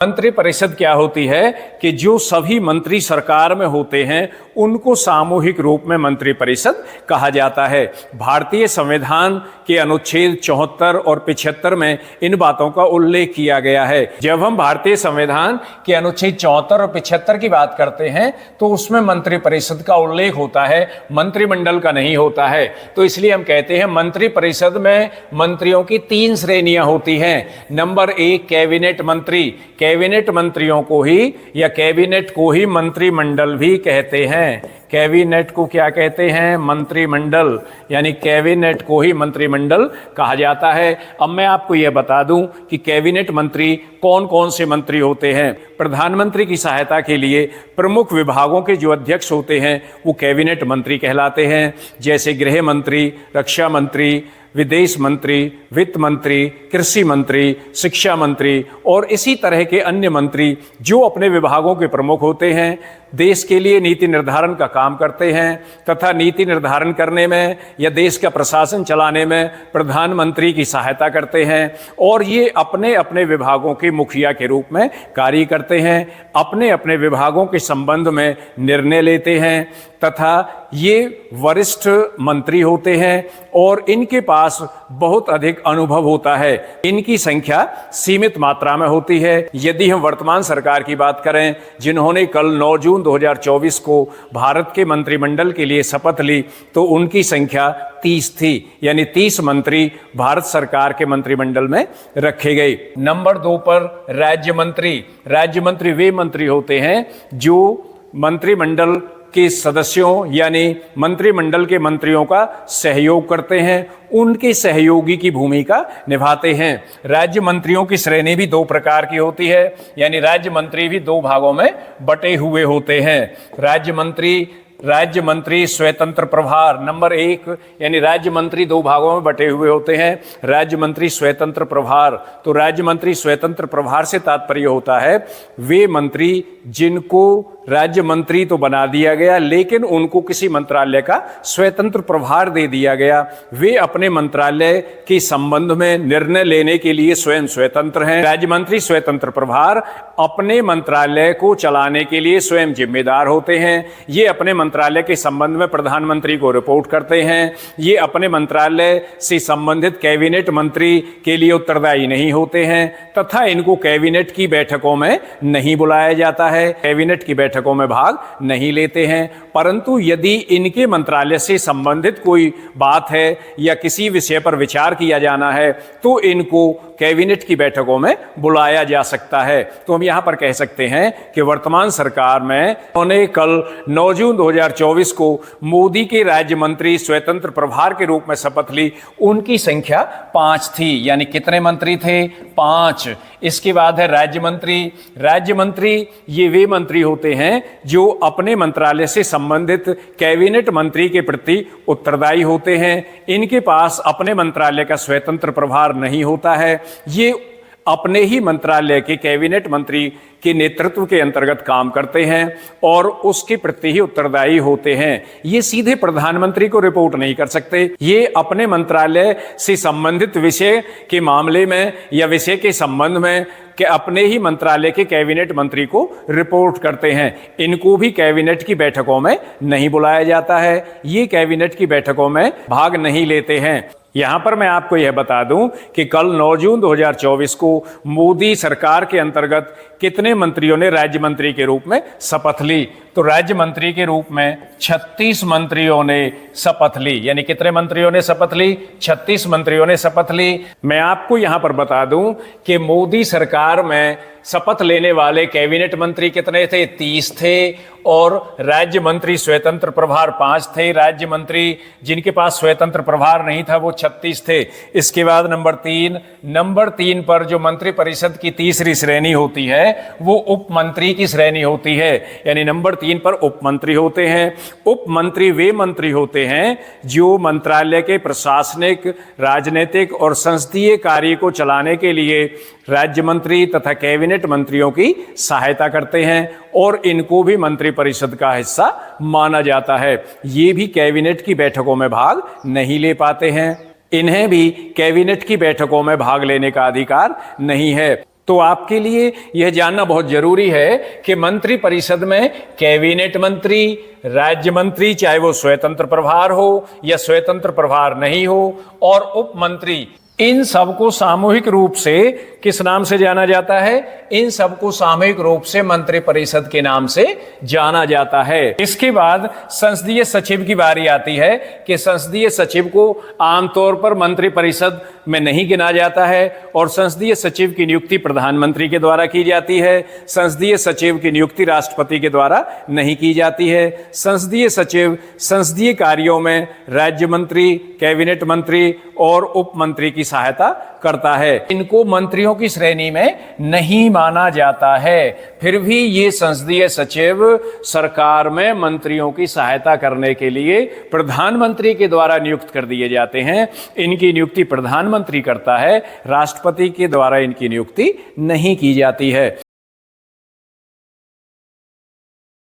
मंत्री परिषद क्या होती है कि जो सभी मंत्री सरकार में होते हैं उनको सामूहिक रूप में मंत्री परिषद कहा जाता है। भारतीय संविधान के अनुच्छेद 74 और 75 में इन बातों का उल्लेख किया गया है। जब हम भारतीय संविधान के अनुच्छेद 74 और 75 की बात करते हैं तो उसमें मंत्री परिषद का उल्लेख होता है, मंत्रिमंडल का नहीं होता है। तो इसलिए हम कहते हैं मंत्री परिषद में मंत्रियों की 3 श्रेणियां होती हैं। नंबर 1 कैबिनेट मंत्री। कैबिनेट मंत्रियों को ही या कैबिनेट को ही मंत्रिमंडल भी कहते हैं। कैबिनेट को क्या कहते हैं? मंत्रिमंडल, यानी कैबिनेट को ही मंत्रिमंडल कहा जाता है। अब मैं आपको यह बता दूं कि कैबिनेट मंत्री कौन कौन से मंत्री होते हैं। प्रधानमंत्री की सहायता के लिए प्रमुख विभागों के जो अध्यक्ष होते हैं वो कैबिनेट मंत्री कहलाते हैं, जैसे गृह मंत्री, रक्षा मंत्री, विदेश मंत्री, वित्त मंत्री, कृषि मंत्री, शिक्षा मंत्री और इसी तरह के अन्य मंत्री जो अपने विभागों के प्रमुख होते हैं, देश के लिए नीति निर्धारण का काम करते हैं तथा नीति निर्धारण करने में या देश का प्रशासन चलाने में प्रधानमंत्री की सहायता करते हैं और ये अपने अपने विभागों के मुखिया के रूप में कार्य करते हैं, अपने अपने विभागों के संबंध में निर्णय लेते हैं तथा ये वरिष्ठ मंत्री होते हैं और इनके पास बहुत अधिक अनुभव होता है। इनकी संख्या सीमित मात्रा में होती है। यदि हम वर्तमान सरकार की बात करें, जिन्होंने कल 9 जून 2024 को भारत के मंत्रिमंडल के लिए शपथ ली, तो उनकी संख्या 30 थी, यानी 30 मंत्री भारत सरकार के मंत्रिमंडल में रखे गए। नंबर 2 पर राज्य मंत्री। राज्य मंत्री वे मंत्री होते हैं जो मंत्रिमंडल के सदस्यों यानी मंत्रिमंडल के मंत्रियों का सहयोग करते हैं, उनके सहयोगी की भूमिका निभाते हैं। राज्य मंत्रियों की श्रेणी भी 2 प्रकार की होती है, यानी राज्य मंत्री भी 2 भागों में बटे हुए होते हैं। राज्य मंत्री स्वतंत्र प्रभार। नंबर 1 यानी राज्य मंत्री 2 भागों में बटे हुए होते हैं। राज्य मंत्री स्वतंत्र प्रभार। तो राज्य मंत्री स्वतंत्र प्रभार से तात्पर्य होता है वे मंत्री जिनको राज्य मंत्री तो बना दिया गया लेकिन उनको किसी मंत्रालय का स्वतंत्र प्रभार दे दिया गया। वे अपने मंत्रालय के संबंध में निर्णय लेने के लिए स्वयं स्वतंत्र हैं। राज्य मंत्री स्वतंत्र प्रभार अपने मंत्रालय को चलाने के लिए स्वयं जिम्मेदार होते हैं। ये अपने मंत्रालय के संबंध में प्रधानमंत्री को रिपोर्ट करते हैं। ये अपने मंत्रालय से संबंधित कैबिनेट मंत्री के लिए उत्तरदायी नहीं होते हैं तथा इनको कैबिनेट की बैठकों में नहीं बुलाया जाता है, कैबिनेट की बैठकों में भाग नहीं लेते हैं। परंतु यदि इनके मंत्रालय से संबंधित कोई बात है या किसी विषय पर विचार किया जाना है तो इनको कैबिनेट की बैठकों में बुलाया जा सकता है। तो हम यहां पर कह सकते हैं कि वर्तमान सरकार में उन्होंने कल 9 जून 2024 को मोदी के राज्य मंत्री स्वतंत्र प्रभार के रूप में शपथ ली। उनकी संख्या 5 थी, यानी कितने मंत्री थे? 5। इसके बाद है राज्य मंत्री। राज्य मंत्री ये वे मंत्री होते हैं जो अपने मंत्रालय से संबंधित कैबिनेट मंत्री के प्रति उत्तरदायी होते हैं। इनके पास अपने मंत्रालय का स्वतंत्र प्रभार नहीं होता है। ये अपने ही मंत्रालय के कैबिनेट मंत्री के नेतृत्व के अंतर्गत काम करते हैं और उसके प्रति ही उत्तरदायी होते हैं। ये सीधे प्रधानमंत्री को रिपोर्ट नहीं कर सकते। ये अपने मंत्रालय से संबंधित विषय के मामले में या विषय के संबंध में कि अपने ही मंत्रालय के कैबिनेट मंत्री को रिपोर्ट करते हैं। इनको भी कैबिनेट की बैठकों में नहीं बुलाया जाता है। ये कैबिनेट की बैठकों में भाग नहीं लेते हैं। यहां पर मैं आपको यह बता दूं कि कल 9 जून 2024 को मोदी सरकार के अंतर्गत कितने मंत्रियों ने राज्य मंत्री के रूप में शपथ ली? तो राज्य मंत्री के रूप में 36 मंत्रियों ने शपथ ली। यानी कितने मंत्रियों ने शपथ ली? 36 मंत्रियों ने शपथ ली। मैं आपको यहां पर बता दूं कि मोदी सरकार में शपथ लेने वाले कैबिनेट मंत्री कितने थे? 30 थे और राज्य मंत्री स्वतंत्र प्रभार 5 थे। राज्य मंत्री जिनके पास स्वतंत्र प्रभार नहीं था वो 36 थे। इसके बाद नंबर 3 पर जो मंत्री परिषद की तीसरी श्रेणी होती है वो उप मंत्री की श्रेणी होती है। यानी नंबर 3 पर उप मंत्री होते हैं। उप मंत्री वे मंत्री होते हैं जो मंत्रालय के प्रशासनिक, राजनीतिक और संसदीय कार्य को चलाने के लिए राज्य मंत्री तथा कैबिनेट मंत्रियों की सहायता करते हैं और इनको भी मंत्री परिषद का हिस्सा माना जाता है। ये भी कैबिनेट की बैठकों में भाग नहीं ले पाते हैं। इन्हें भी कैबिनेट की बैठकों में भाग लेने का अधिकार नहीं है। तो आपके लिए यह जानना बहुत जरूरी है कि मंत्रिपरिषद में कैबिनेट मंत्री, राज्य मंत्री, चाहे वो स्वतंत्र प्रभार हो या स्वतंत्र प्रभार नहीं हो, और उप मंत्री, इन सबको सामूहिक रूप से किस नाम से जाना जाता है? इन सबको सामूहिक रूप से मंत्रिपरिषद के नाम से जाना जाता है। इसके बाद संसदीय सचिव की बारी आती है कि संसदीय सचिव को आमतौर पर मंत्रिपरिषद में नहीं गिना जाता है और संसदीय सचिव की नियुक्ति प्रधानमंत्री के द्वारा की जाती है। संसदीय सचिव की नियुक्ति राष्ट्रपति के द्वारा नहीं की जाती है। संसदीय सचिव संसदीय कार्यों में राज्य मंत्री, कैबिनेट मंत्री और उप मंत्री की सहायता करता है। इनको मंत्रियों की श्रेणी में नहीं माना जाता है, फिर भी ये संसदीय सचिव सरकार में मंत्रियों की सहायता करने के लिए प्रधानमंत्री के द्वारा नियुक्त कर दिए जाते हैं। इनकी नियुक्ति प्रधानमंत्री करता है, राष्ट्रपति के द्वारा इनकी नियुक्ति नहीं की जाती है।